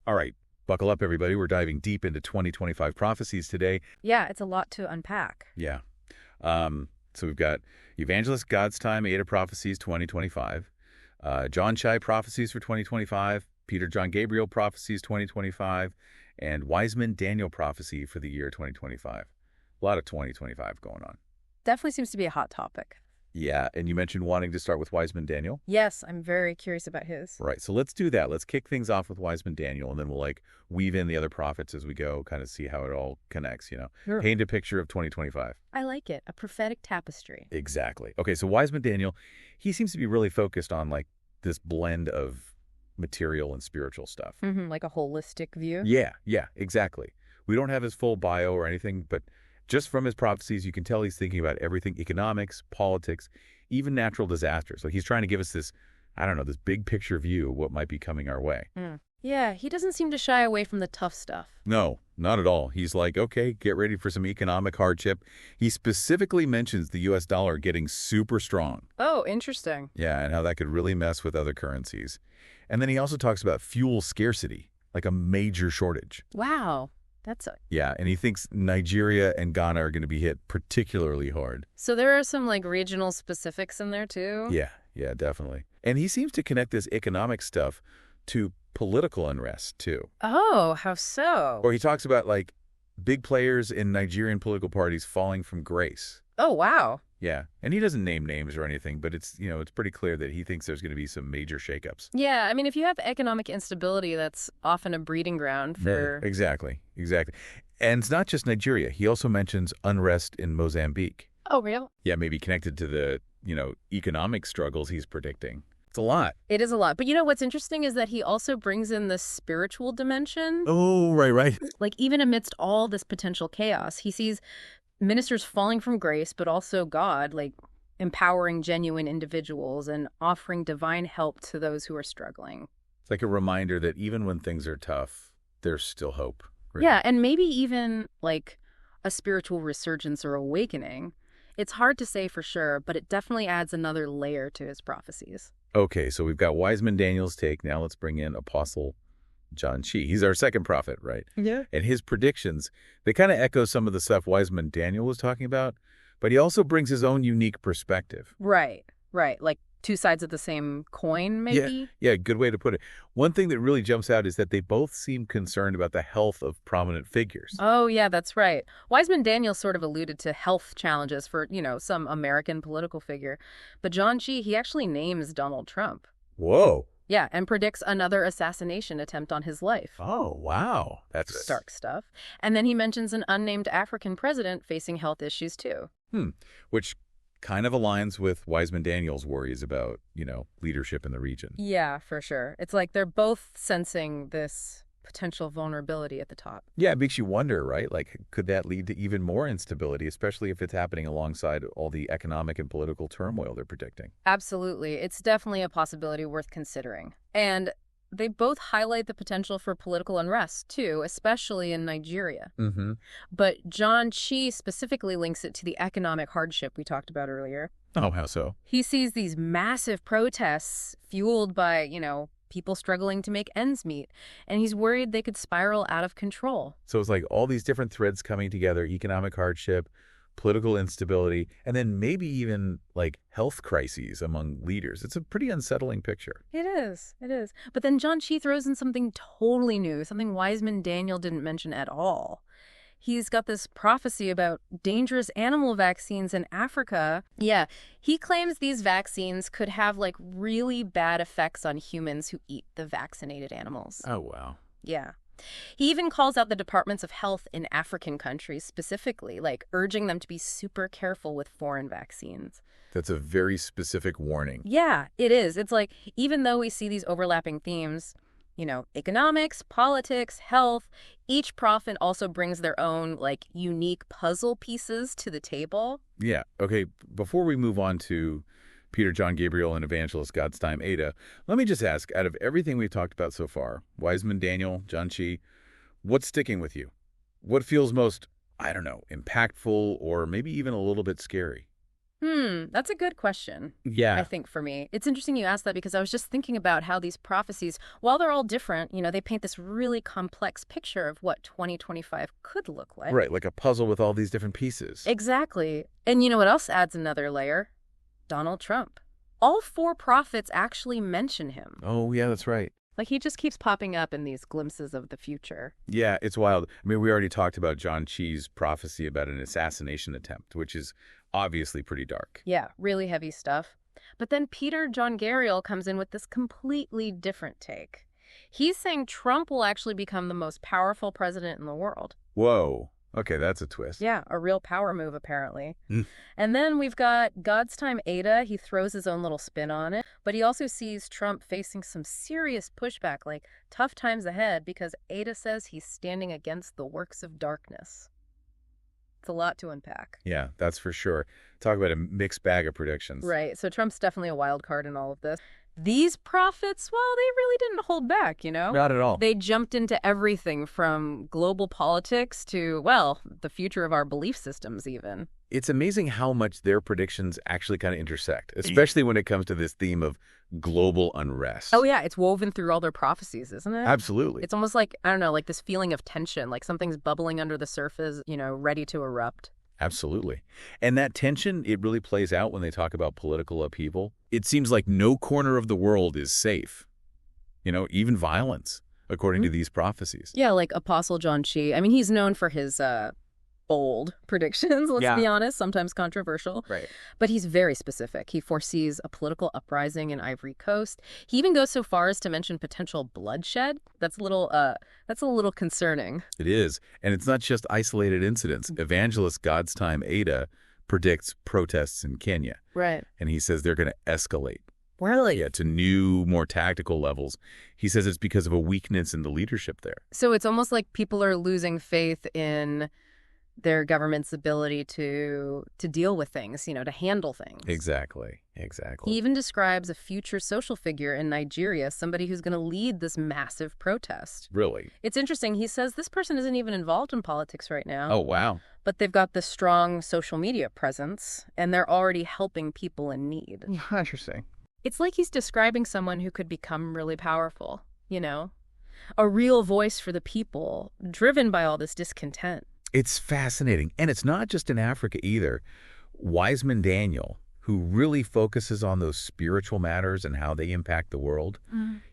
All right, buckle up, everybody. We're diving deep into 2025 prophecies today. Yeah, it's a lot to unpack. Yeah. So we've got Evangelist, Godstime, Adah Prophecies 2025, Johnchi Prophecies for 2025, Peter John Gabriel Prophecies 2025, and Wiseman Daniel Prophecy for the year 2025. A lot of 2025 going on. Definitely seems to be a hot topic. Yeah, and you mentioned wanting to start with Wiseman Daniel? Yes, I'm very curious about his. Right, so let's do that. Let's kick things off with Wiseman Daniel, and then we'll weave in the other prophets as we go, kind of see how it all connects, Sure. Paint a picture of 2025. I like it. A prophetic tapestry. Exactly. Okay, so Wiseman Daniel, he seems to be really focused on this blend of material and spiritual stuff. Like a holistic view. Yeah, exactly. We don't have his full bio or anything, but just from his prophecies, you can tell he's thinking about everything: economics, politics, even natural disasters. He's trying to give us this, this big picture view of what might be coming our way. Yeah, he doesn't seem to shy away from the tough stuff. No, not at all. He's like, okay, get ready for some economic hardship. He specifically mentions the U.S. dollar getting super strong. Oh, interesting. Yeah, and how that could really mess with other currencies. And then he also talks about fuel scarcity, like a major shortage. Wow. Yeah, and he thinks Nigeria and Ghana are going to be hit particularly hard. So there are some regional specifics in there too? Yeah, definitely. And he seems to connect this economic stuff to political unrest too. Oh, how so? Or he talks about big players in Nigerian political parties falling from grace. Oh, wow. Yeah, and he doesn't name names or anything, but it's pretty clear that he thinks there's going to be some major shakeups. Yeah, I mean, if you have economic instability, that's often a breeding ground for... Exactly. And it's not just Nigeria. He also mentions unrest in Mozambique. Oh, real? Yeah, maybe connected to the, economic struggles he's predicting. It's a lot. It is a lot. But what's interesting is that he also brings in the spiritual dimension. Oh, right. Even amidst all this potential chaos, he sees ministers falling from grace, but also God, empowering genuine individuals and offering divine help to those who are struggling. It's like a reminder that even when things are tough, there's still hope. Right? Yeah, and maybe even a spiritual resurgence or awakening. It's hard to say for sure, but it definitely adds another layer to his prophecies. Okay, so we've got Wiseman Daniel's take. Now let's bring in Apostle Johnchi. He's our second prophet, right? Yeah. And his predictions, they kind of echo some of the stuff Wiseman Daniel was talking about, but he also brings his own unique perspective. Right. Like two sides of the same coin, maybe? Yeah, good way to put it. One thing that really jumps out is that they both seem concerned about the health of prominent figures. Oh, yeah, that's right. Wiseman Daniel sort of alluded to health challenges for, some American political figure. But Johnchi, he actually names Donald Trump. Whoa. Yeah, and predicts another assassination attempt on his life. Oh, wow. That's stark stuff. And then he mentions an unnamed African president facing health issues, too. Which kind of aligns with Wiseman Daniel's worries about, leadership in the region. Yeah, for sure. It's like they're both sensing this potential vulnerability at the top. Yeah, it makes you wonder, right? Could that lead to even more instability, especially if it's happening alongside all the economic and political turmoil they're predicting? Absolutely. It's definitely a possibility worth considering. And they both highlight the potential for political unrest, too, especially in Nigeria. But Johnchi specifically links it to the economic hardship we talked about earlier. Oh, how so? He sees these massive protests fueled by, people struggling to make ends meet, and he's worried they could spiral out of control. So it's all these different threads coming together: economic hardship, political instability, and then maybe even health crises among leaders. It's a pretty unsettling picture. It is. But then Johnchi throws in something totally new, something Wiseman Daniel didn't mention at all. He's got this prophecy about dangerous animal vaccines in Africa. Yeah, he claims these vaccines could have really bad effects on humans who eat the vaccinated animals. Oh, wow. Yeah. He even calls out the departments of health in African countries specifically, urging them to be super careful with foreign vaccines. That's a very specific warning. Yeah, it is. It's even though we see these overlapping themes, economics, politics, health, each prophet also brings their own unique puzzle pieces to the table. Yeah. Okay, before we move on to Peter John Gabriel and Evangelist, Godstime, Adah, let me just ask, out of everything we've talked about so far, Wiseman Daniel, Johnchi, what's sticking with you? What feels most, impactful or maybe even a little bit scary? That's a good question. Yeah. I think for me. It's interesting you asked that because I was just thinking about how these prophecies, while they're all different, they paint this really complex picture of what 2025 could look like. Right, like a puzzle with all these different pieces. Exactly. And you know what else adds another layer? Donald Trump. All 4 prophets actually mention him. Oh, yeah, that's right. Like he just keeps popping up in these glimpses of the future. Yeah, it's wild. I mean, we already talked about Johnchi's prophecy about an assassination attempt, which is obviously pretty dark. Yeah, really heavy stuff. But then Peter John Gabriel comes in with this completely different take. He's saying Trump will actually become the most powerful president in the world. Whoa. Okay, that's a twist. Yeah, a real power move, apparently. Mm. And then we've got Godstime Adah. He throws his own little spin on it. But he also sees Trump facing some serious pushback, like tough times ahead, because Adah says he's standing against the works of darkness. It's a lot to unpack. Yeah, that's for sure. Talk about a mixed bag of predictions. Right, so Trump's definitely a wild card in all of this. These prophets, well, they really didn't hold back, Not at all. They jumped into everything from global politics to, well, the future of our belief systems even. It's amazing how much their predictions actually kind of intersect, especially when it comes to this theme of global unrest. Oh, yeah, it's woven through all their prophecies, isn't it? Absolutely. It's almost like, I don't know, like this feeling of tension, like something's bubbling under the surface, ready to erupt. Absolutely. And that tension, it really plays out when they talk about political upheaval. It seems like no corner of the world is safe, even violence, according to these prophecies. Yeah, like Apostle Johnchi. I mean, he's known for his bold predictions, let's be honest, sometimes controversial. Right. But he's very specific. He foresees a political uprising in Ivory Coast. He even goes so far as to mention potential bloodshed. That's a little concerning. It is. And it's not just isolated incidents. Evangelist Godstime Adah predicts protests in Kenya. Right. And he says they're going to escalate. Really? Yeah, to new, more tactical levels. He says it's because of a weakness in the leadership there. So it's almost like people are losing faith in their government's ability to deal with things, to handle things. Exactly. He even describes a future social figure in Nigeria, somebody who's going to lead this massive protest. Really? It's interesting. He says this person isn't even involved in politics right now. Oh, wow. But they've got this strong social media presence, and they're already helping people in need. Interesting. It's like he's describing someone who could become really powerful, a real voice for the people, driven by all this discontent. It's fascinating. And it's not just in Africa either. Wiseman Daniel, who really focuses on those spiritual matters and how they impact the world,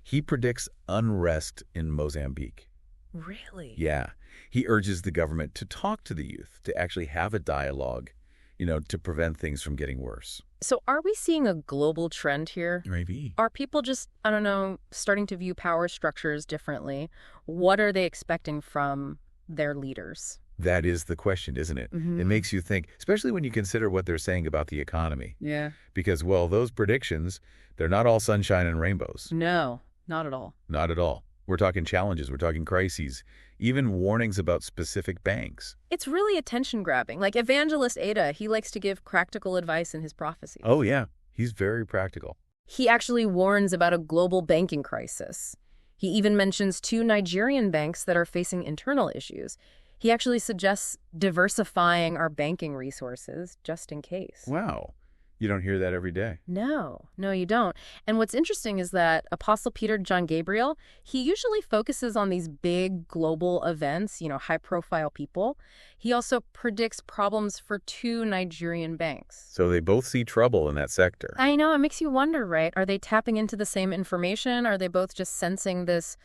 he predicts unrest in Mozambique. Really? Yeah. He urges the government to talk to the youth, to actually have a dialogue, to prevent things from getting worse. So are we seeing a global trend here? Maybe. Are people just, I don't know, starting to view power structures differently? What are they expecting from their leaders? That is the question, isn't it? Mm-hmm. It makes you think, especially when you consider what they're saying about the economy. Yeah. Because, well, those predictions, they're not all sunshine and rainbows. No, not at all. Not at all. We're talking challenges. We're talking crises. Even warnings about specific banks. It's really attention-grabbing. Like Evangelist Adah, he likes to give practical advice in his prophecies. Oh, yeah. He's very practical. He actually warns about a global banking crisis. He even mentions 2 Nigerian banks that are facing internal issues. He actually suggests diversifying our banking resources just in case. Wow. You don't hear that every day. No, you don't. And what's interesting is that Apostle Peter John Gabriel, he usually focuses on these big global events, high-profile people. He also predicts problems for 2 Nigerian banks. So they both see trouble in that sector. I know. It makes you wonder, right? Are they tapping into the same information? Are they both just sensing this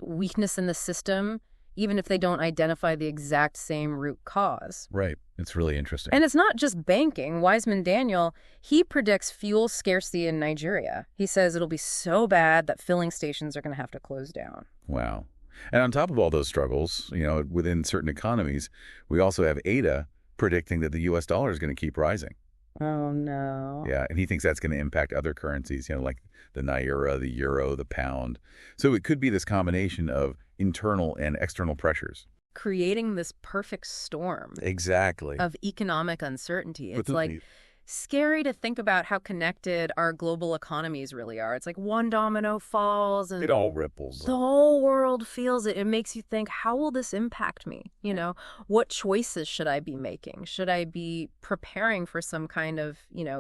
weakness in the system, even if they don't identify the exact same root cause? Right. It's really interesting. And it's not just banking. Wiseman Daniel, he predicts fuel scarcity in Nigeria. He says it'll be so bad that filling stations are going to have to close down. Wow. And on top of all those struggles, within certain economies, we also have Adah predicting that the U.S. dollar is going to keep rising. Oh, no. Yeah, and he thinks that's going to impact other currencies, like the naira, the euro, the pound. So it could be this combination of internal and external pressures. Creating this perfect storm. Exactly. Of economic uncertainty. It's like scary to think about how connected our global economies really are. It's like one domino falls and It all ripples. the whole world feels it. It makes you think, how will this impact me? You know, what choices should I be making? Should I be preparing for some kind of,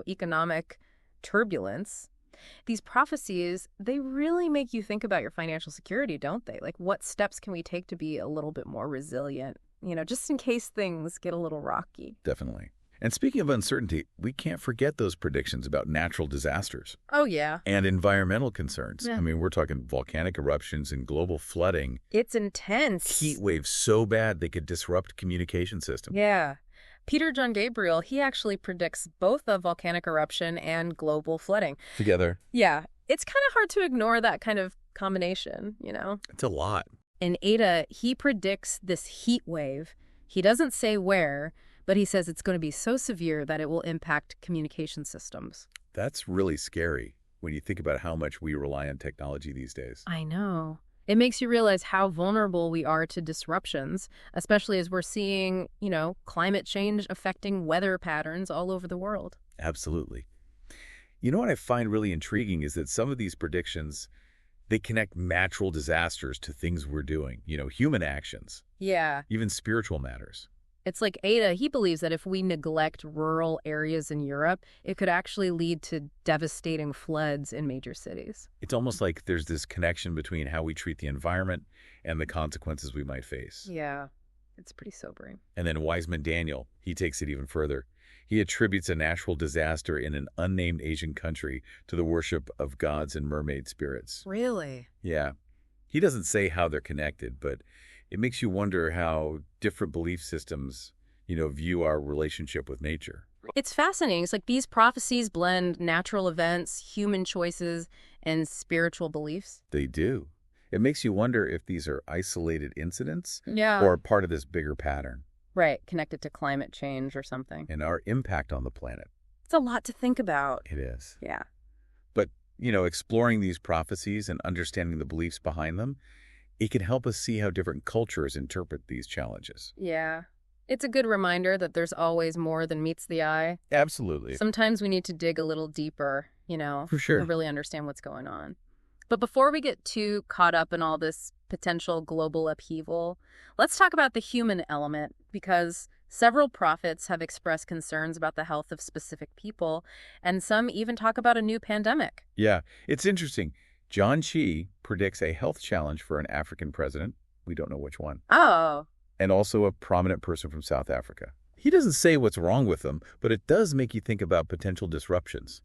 economic turbulence? These prophecies, they really make you think about your financial security, don't they? Like, what steps can we take to be a little bit more resilient, just in case things get a little rocky? Definitely. And speaking of uncertainty, we can't forget those predictions about natural disasters. Oh, yeah. And environmental concerns. Yeah. I mean, we're talking volcanic eruptions and global flooding. It's intense. Heat waves so bad they could disrupt communication systems. Yeah. Peter John Gabriel, he actually predicts both a volcanic eruption and global flooding. Together. Yeah. It's kind of hard to ignore that kind of combination, It's a lot. In Adah, he predicts this heat wave. He doesn't say where, but he says it's going to be so severe that it will impact communication systems. That's really scary when you think about how much we rely on technology these days. I know. It makes you realize how vulnerable we are to disruptions, especially as we're seeing, climate change affecting weather patterns all over the world. Absolutely. You know what I find really intriguing is that some of these predictions, they connect natural disasters to things we're doing, human actions, Yeah. even spiritual matters. It's like Adah, he believes that if we neglect rural areas in Europe, it could actually lead to devastating floods in major cities. It's almost like there's this connection between how we treat the environment and the consequences we might face. Yeah, it's pretty sobering. And then Wiseman Daniel, he takes it even further. He attributes a natural disaster in an unnamed Asian country to the worship of gods and mermaid spirits. Really? Yeah. He doesn't say how they're connected, but it makes you wonder how different belief systems, view our relationship with nature. It's fascinating. It's like these prophecies blend natural events, human choices, and spiritual beliefs. They do. It makes you wonder if these are isolated incidents Yeah. or part of this bigger pattern Right, connected to climate change or something. and our impact on the planet. It's a lot to think about. It is. Yeah. But, exploring these prophecies and understanding the beliefs behind them, it can help us see how different cultures interpret these challenges. Yeah. It's a good reminder that there's always more than meets the eye. Absolutely. Sometimes we need to dig a little deeper, For sure. to really understand what's going on. But before we get too caught up in all this potential global upheaval, let's talk about the human element, because several prophets have expressed concerns about the health of specific people, and some even talk about a new pandemic. Yeah, it's interesting. Johnchi predicts a health challenge for an African president. We don't know which one. Oh. And also a prominent person from South Africa. He doesn't say what's wrong with them, but it does make you think about potential disruptions,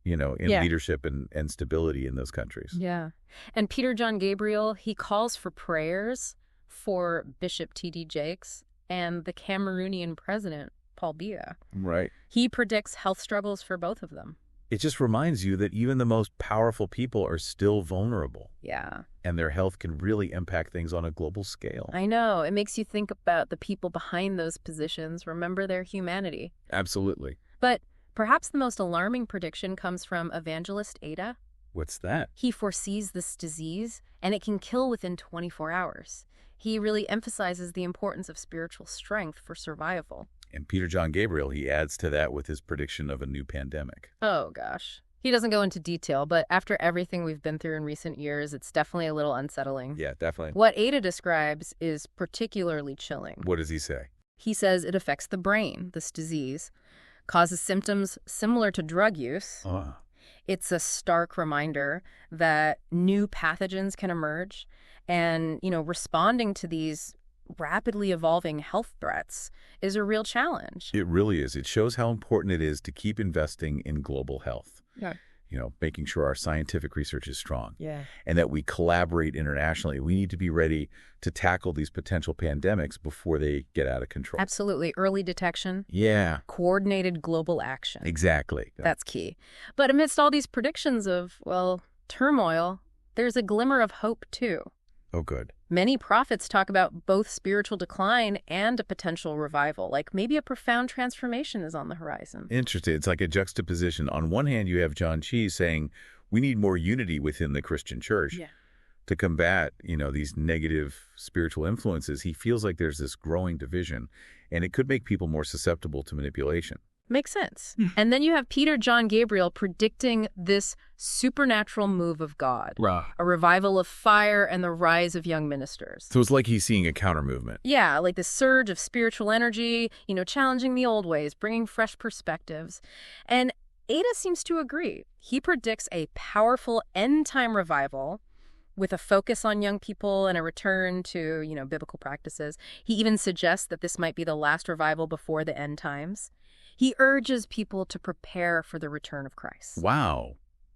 in Yeah. leadership and stability in those countries. Yeah. And Peter John Gabriel, he calls for prayers for Bishop T.D. Jakes and the Cameroonian president, Paul Biya. Right. He predicts health struggles for both of them. It just reminds you that even the most powerful people are still vulnerable, Yeah. and their health can really impact things on a global scale. I know. It makes you think about the people behind those positions. Remember their humanity. Absolutely. But perhaps the most alarming prediction comes from Evangelist Adah. What's that? He foresees this disease, and it can kill within 24 hours. He really emphasizes the importance of spiritual strength for survival. And Peter John Gabriel, he adds to that with his prediction of a new pandemic. Oh, gosh. He doesn't go into detail, but after everything we've been through in recent years, it's definitely a little unsettling. Yeah, definitely. What Adah describes is particularly chilling. What does he say? He says it affects the brain, this disease, causes symptoms similar to drug use. Oh. It's a stark reminder that new pathogens can emerge, and, responding to these rapidly evolving health threats is a real challenge. It really is. It shows how important it is to keep investing in global health. Yeah. Making sure our scientific research is strong. Yeah. And that we collaborate internationally. We need to be ready to tackle these potential pandemics before they get out of control. Absolutely. Early detection. Yeah. Coordinated global action. Exactly. That's key. But amidst all these predictions of, turmoil, there's a glimmer of hope, too. Oh, good. Many prophets talk about both spiritual decline and a potential revival, like maybe a profound transformation is on the horizon. Interesting. It's like a juxtaposition. On one hand, you have Johnchi saying we need more unity within the Christian church to combat, these negative spiritual influences. He feels like there's this growing division, and it could make people more susceptible to manipulation. Makes sense. And then you have Peter, John, Gabriel predicting this supernatural move of God, a revival of fire and the rise of young ministers. So it's like he's seeing a counter movement. Yeah, like this surge of spiritual energy, challenging the old ways, bringing fresh perspectives. And Adah seems to agree. He predicts a powerful end-time revival with a focus on young people and a return to, biblical practices. He even suggests that this might be the last revival before the end times. He urges people to prepare for the return of Christ. Wow.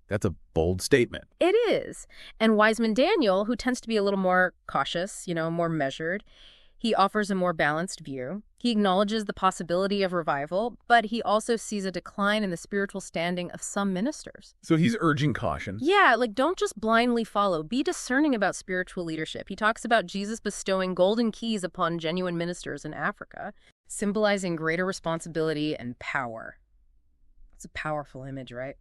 That's a bold statement. It is. And Wiseman Daniel, who tends to be a little more cautious, more measured, he offers a more balanced view. He acknowledges the possibility of revival, but he also sees a decline in the spiritual standing of some ministers. So he's urging caution. Yeah, don't just blindly follow. Be discerning about spiritual leadership. He talks about Jesus bestowing golden keys upon genuine ministers in Africa, symbolizing greater responsibility and power. It's a powerful image, right?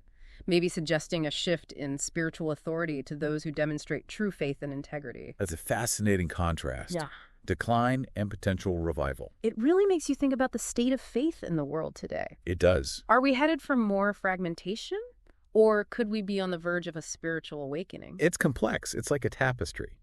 Maybe suggesting a shift in spiritual authority to those who demonstrate true faith and integrity. That's a fascinating contrast. Yeah. Decline and potential revival. It really makes you think about the state of faith in the world today. It does. Are we headed for more fragmentation? Or could we be on the verge of a spiritual awakening? It's complex. It's like a tapestry.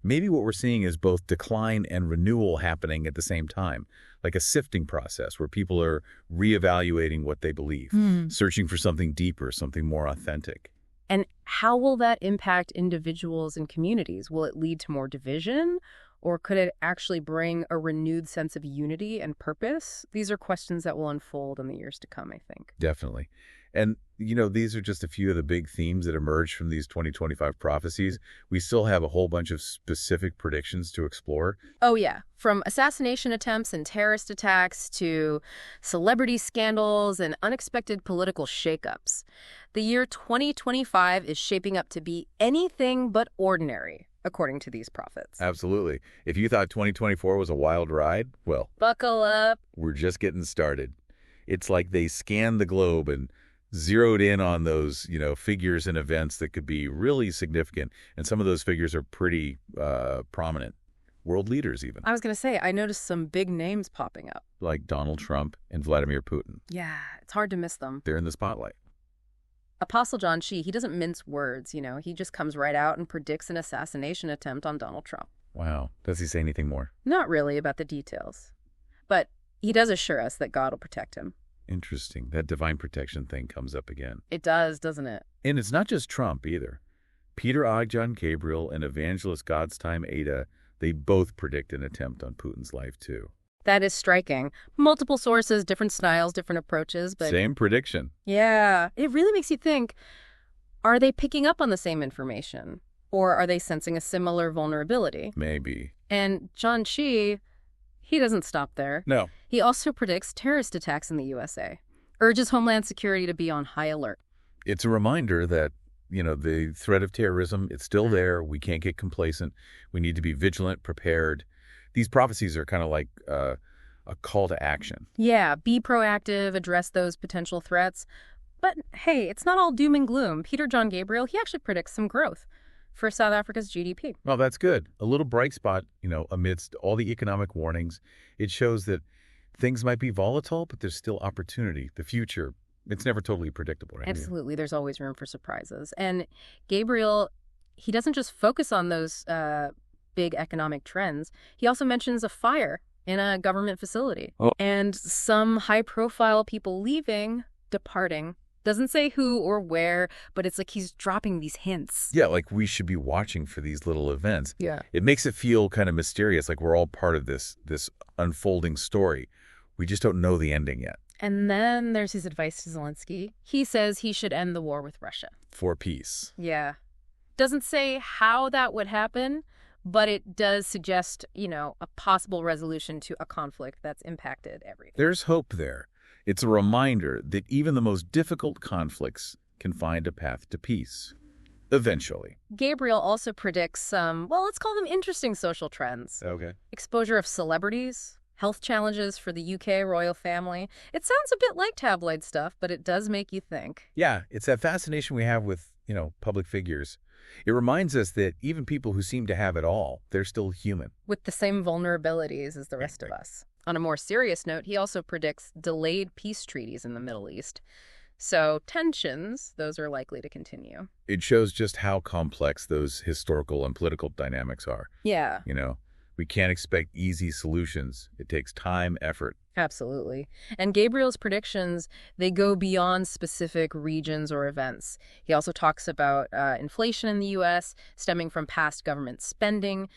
Maybe what we're seeing is both decline and renewal happening at the same time, like a sifting process where people are reevaluating what they believe, searching for something deeper, something more authentic. And how will that impact individuals and communities? Will it lead to more division? Or could it actually bring a renewed sense of unity and purpose? These are questions that will unfold in the years to come, I think. Definitely. And, these are just a few of the big themes that emerged from these 2025 prophecies. We still have a whole bunch of specific predictions to explore. Oh, yeah. From assassination attempts and terrorist attacks to celebrity scandals and unexpected political shakeups. The year 2025 is shaping up to be anything but ordinary, according to these prophets. Absolutely. If you thought 2024 was a wild ride, well, buckle up. We're just getting started. It's like they scanned the globe and zeroed in on those, figures and events that could be really significant. And some of those figures are pretty prominent. World leaders, even. I was going to say, I noticed some big names popping up. Like Donald Trump and Vladimir Putin. Yeah, it's hard to miss them. They're in the spotlight. Apostle Johnchi, he doesn't mince words, he just comes right out and predicts an assassination attempt on Donald Trump. Wow. Does he say anything more? Not really about the details. But he does assure us that God will protect him. Interesting. That divine protection thing comes up again. It does, doesn't it? And it's not just Trump either. Peter, John, Gabriel, and Evangelist Godstime, Adah, they both predict an attempt on Putin's life too. That is striking. Multiple sources, different styles, different approaches, but... Same prediction. Yeah. It really makes you think, are they picking up on the same information? Or are they sensing a similar vulnerability? Maybe. And Johnchi, he doesn't stop there. No. He also predicts terrorist attacks in the USA, urges Homeland Security to be on high alert. It's a reminder that, the threat of terrorism, it's still there. We can't get complacent. We need to be vigilant, prepared. These prophecies are kind of like a call to action. Yeah, be proactive, address those potential threats. But hey, it's not all doom and gloom. Peter, John, Gabriel, he actually predicts some growth for South Africa's GDP. Well, that's good. A little bright spot, amidst all the economic warnings. It shows that things might be volatile, but there's still opportunity. The future, it's never totally predictable, right? Absolutely. There's always room for surprises. And Gabriel, he doesn't just focus on those big economic trends. He also mentions a fire in a government facility and some high-profile people leaving, departing. Doesn't say who or where, but it's like he's dropping these hints. Yeah, like we should be watching for these little events. Yeah. It makes it feel kind of mysterious, like we're all part of this unfolding story. We just don't know the ending yet. And then there's his advice to Zelensky. He says he should end the war with Russia. For peace. Yeah. Doesn't say how that would happen, but it does suggest, a possible resolution to a conflict that's impacted everything. There's hope there. It's a reminder that even the most difficult conflicts can find a path to peace. Eventually. Gabriel also predicts some, let's call them interesting social trends. Okay. Exposure of celebrities, health challenges for the UK royal family. It sounds a bit like tabloid stuff, but it does make you think. Yeah, it's that fascination we have with, public figures. It reminds us that even people who seem to have it all, they're still human. With the same vulnerabilities as the rest of us. On a more serious note, he also predicts delayed peace treaties in the Middle East. So tensions, those are likely to continue. It shows just how complex those historical and political dynamics are. Yeah. We can't expect easy solutions. It takes time, effort. Absolutely. And Gabriel's predictions, they go beyond specific regions or events. He also talks about inflation in the U.S. stemming from past government spending.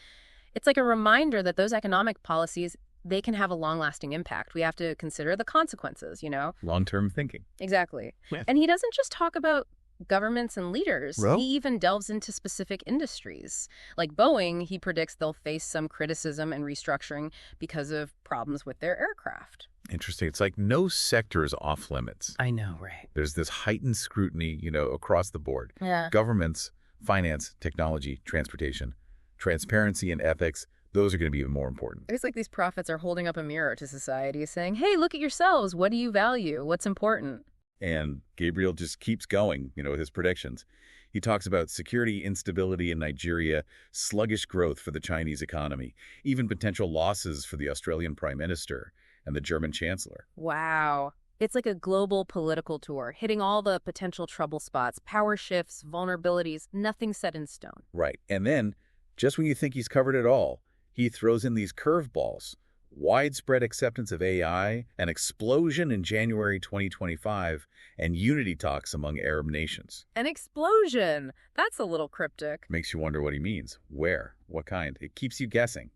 It's like a reminder that those economic policies, they can have a long-lasting impact. We have to consider the consequences, Long-term thinking. Exactly. Yeah. And he doesn't just talk about governments and leaders. Well, he even delves into specific industries. Like Boeing, he predicts they'll face some criticism and restructuring because of problems with their aircraft. interesting. It's like no sector is off limits. I know, right? There's this heightened scrutiny, across the board. Yeah. Governments, finance, technology, transportation, transparency, and ethics, those are going to be even more important. It's like these prophets are holding up a mirror to society saying, hey, look at yourselves. What do you value? What's important? And Gabriel just keeps going, with his predictions. He talks about security instability in Nigeria, sluggish growth for the Chinese economy, even potential losses for the Australian Prime Minister and the German Chancellor. Wow. It's like a global political tour, hitting all the potential trouble spots, power shifts, vulnerabilities, nothing set in stone. Right. And then, just when you think he's covered it all, he throws in these curveballs. Widespread acceptance of AI, an explosion in January 2025, and unity talks among Arab nations. An explosion! That's a little cryptic. Makes you wonder what he means. Where? What kind? It keeps you guessing.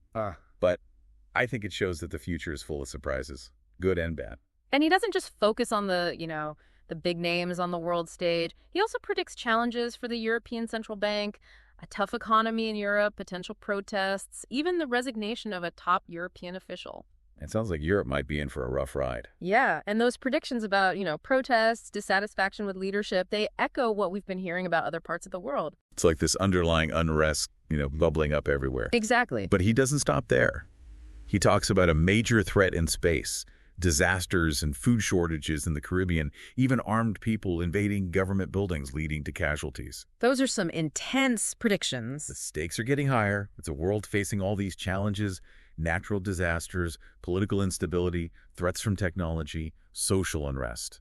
But I think it shows that the future is full of surprises, good and bad. And he doesn't just focus on the big names on the world stage. He also predicts challenges for the European Central Bank, a tough economy in Europe, potential protests, even the resignation of a top European official. It sounds like Europe might be in for a rough ride. Yeah, and those predictions about, protests, dissatisfaction with leadership, they echo what we've been hearing about other parts of the world. It's like this underlying unrest, bubbling up everywhere. Exactly. But he doesn't stop there. He talks about a major threat in space, disasters and food shortages in the Caribbean, even armed people invading government buildings leading to casualties. Those are some intense predictions. The stakes are getting higher. It's a world facing all these challenges, natural disasters, political instability, threats from technology, social unrest.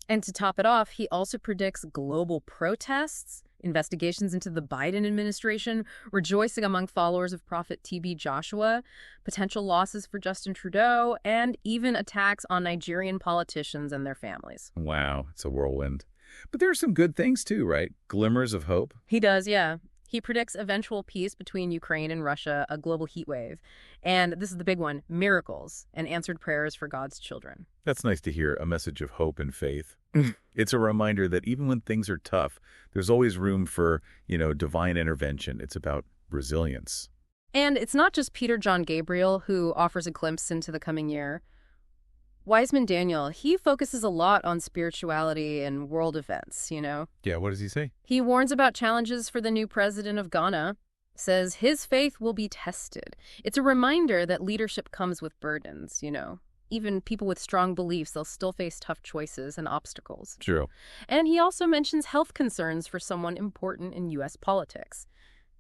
And to top it off, he also predicts global protests, investigations into the Biden administration, rejoicing among followers of Prophet T.B. Joshua, potential losses for Justin Trudeau, and even attacks on Nigerian politicians and their families. Wow, it's a whirlwind. But there are some good things too, right? Glimmers of hope. He does, yeah. He predicts eventual peace between Ukraine and Russia, a global heat wave. And this is the big one, miracles and answered prayers for God's children. That's nice to hear, a message of hope and faith. It's a reminder that even when things are tough, there's always room for, divine intervention. It's about resilience. And it's not just Peter John Gabriel who offers a glimpse into the coming year. Wiseman Daniel, he focuses a lot on spirituality and world events, Yeah, what does he say? He warns about challenges for the new president of Ghana, says his faith will be tested. It's a reminder that leadership comes with burdens, Even people with strong beliefs, they'll still face tough choices and obstacles. True. And he also mentions health concerns for someone important in U.S. politics.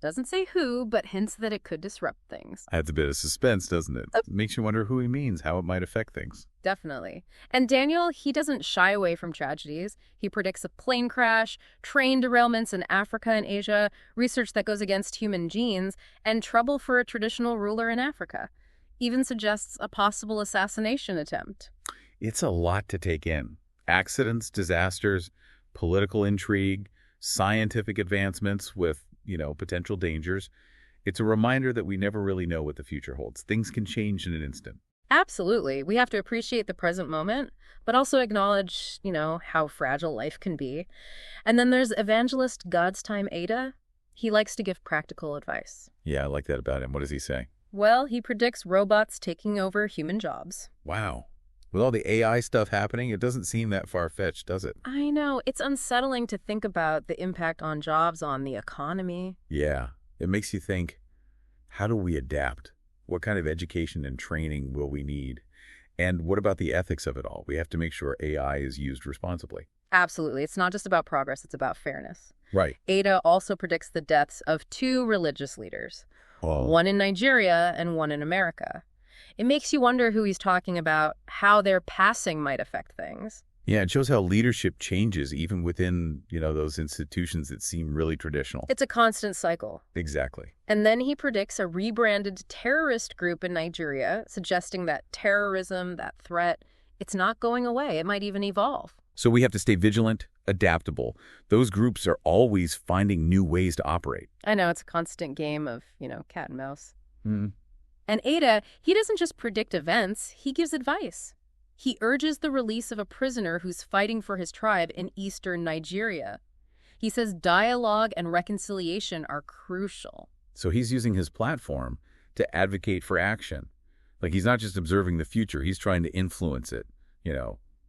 Doesn't say who, but hints that it could disrupt things. Adds a bit of suspense, doesn't it? Makes you wonder who he means, how it might affect things. Definitely. And Daniel, he doesn't shy away from tragedies. He predicts a plane crash, train derailments in Africa and Asia, research that goes against human genes, and trouble for a traditional ruler in Africa. Even suggests a possible assassination attempt. It's a lot to take in. Accidents, disasters, political intrigue, scientific advancements with, potential dangers. It's a reminder that we never really know what the future holds. Things can change in an instant. Absolutely. We have to appreciate the present moment, but also acknowledge, how fragile life can be. And then there's Evangelist Godstime Adah. He likes to give practical advice. Yeah, I like that about him. What does he say? Well, he predicts robots taking over human jobs. Wow. With all the AI stuff happening, it doesn't seem that far-fetched, does it? I know. It's unsettling to think about the impact on jobs, on the economy. Yeah. It makes you think, how do we adapt? What kind of education and training will we need? And what about the ethics of it all? We have to make sure AI is used responsibly. Absolutely. It's not just about progress, it's about fairness. Right. Adah also predicts the deaths of 2 religious leaders, Oh. one in Nigeria and one in America. It makes you wonder who he's talking about, how their passing might affect things. Yeah, it shows how leadership changes even within, those institutions that seem really traditional. It's a constant cycle. Exactly. And then he predicts a rebranded terrorist group in Nigeria, suggesting that terrorism, that threat, it's not going away. It might even evolve. So we have to stay vigilant, adaptable. Those groups are always finding new ways to operate. I know, it's a constant game of, cat and mouse. Mm. And Adah, he doesn't just predict events, he gives advice. He urges the release of a prisoner who's fighting for his tribe in eastern Nigeria. He says dialogue and reconciliation are crucial. So he's using his platform to advocate for action. Like, he's not just observing the future, he's trying to influence it,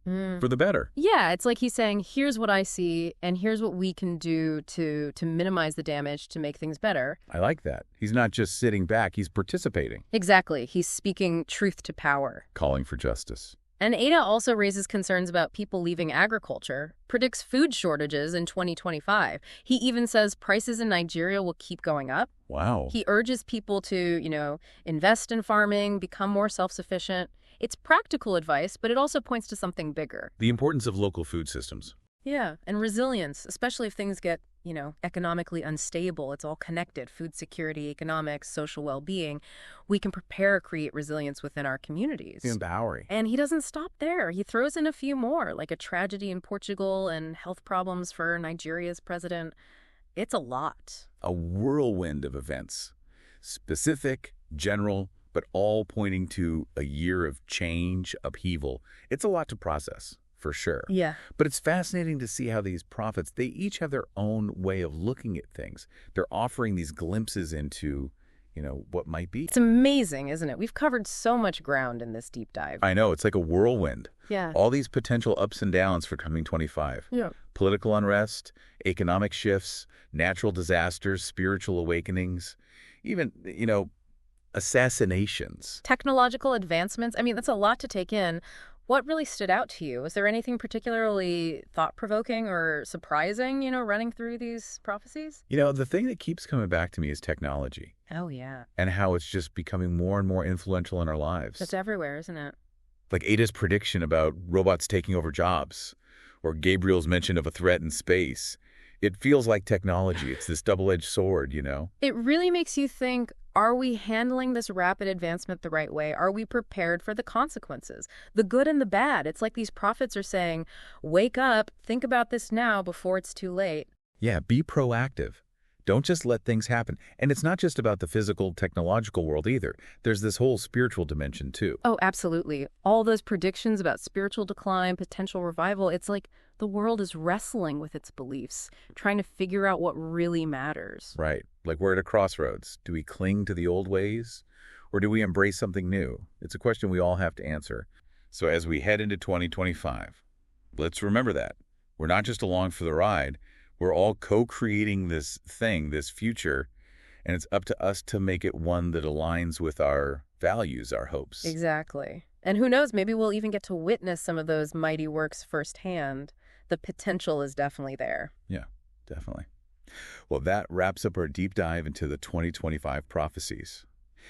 for the better. Yeah, it's like he's saying, here's what I see, and here's what we can do to minimize the damage, to make things better. I like that. He's not just sitting back, he's participating. Exactly. He's speaking truth to power. Calling for justice. And Adah also raises concerns about people leaving agriculture, predicts food shortages in 2025. He even says prices in Nigeria will keep going up. Wow. He urges people to, invest in farming, become more self-sufficient. It's practical advice, but it also points to something bigger. The importance of local food systems. Yeah, and resilience, especially if things get, economically unstable. It's all connected. Food security, economics, social well-being. We can create resilience within our communities. Empowering. And he doesn't stop there. He throws in a few more, like a tragedy in Portugal and health problems for Nigeria's president. It's a lot. A whirlwind of events. Specific, general, but all pointing to a year of change, upheaval. It's a lot to process. For sure. Yeah. But it's fascinating to see how these prophets, they each have their own way of looking at things. They're offering these glimpses into, what might be. It's amazing, isn't it? We've covered so much ground in this deep dive. I know. It's like a whirlwind. Yeah. All these potential ups and downs for coming 25. Yeah. Political unrest, economic shifts, natural disasters, spiritual awakenings, even, assassinations. Technological advancements. I mean, that's a lot to take in. What really stood out to you? Was there anything particularly thought-provoking or surprising, running through these prophecies? The thing that keeps coming back to me is technology. Oh, yeah. And how it's just becoming more and more influential in our lives. It's everywhere, isn't it? Like Adah's prediction about robots taking over jobs, or Gabriel's mention of a threat in space. It feels like technology. It's this double-edged sword, It really makes you think, are we handling this rapid advancement the right way? Are we prepared for the consequences? The good and the bad. It's like these prophets are saying, wake up, think about this now before it's too late. Yeah, be proactive. Don't just let things happen. And it's not just about the physical, technological world either. There's this whole spiritual dimension too. Oh, absolutely. All those predictions about spiritual decline, potential revival, it's like the world is wrestling with its beliefs, trying to figure out what really matters. Right. Like we're at a crossroads. Do we cling to the old ways or do we embrace something new? It's a question we all have to answer. So as we head into 2025, let's remember that. We're not just along for the ride. We're all co-creating this thing, this future, and it's up to us to make it one that aligns with our values, our hopes. Exactly. And who knows, maybe we'll even get to witness some of those mighty works firsthand. The potential is definitely there. Yeah, definitely. Well, that wraps up our deep dive into the 2025 prophecies.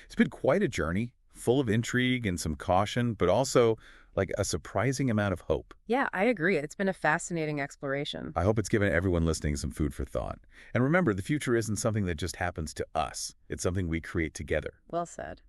It's been quite a journey, full of intrigue and some caution, but also like a surprising amount of hope. Yeah, I agree. It's been a fascinating exploration. I hope it's given everyone listening some food for thought. And remember, the future isn't something that just happens to us. It's something we create together. Well said.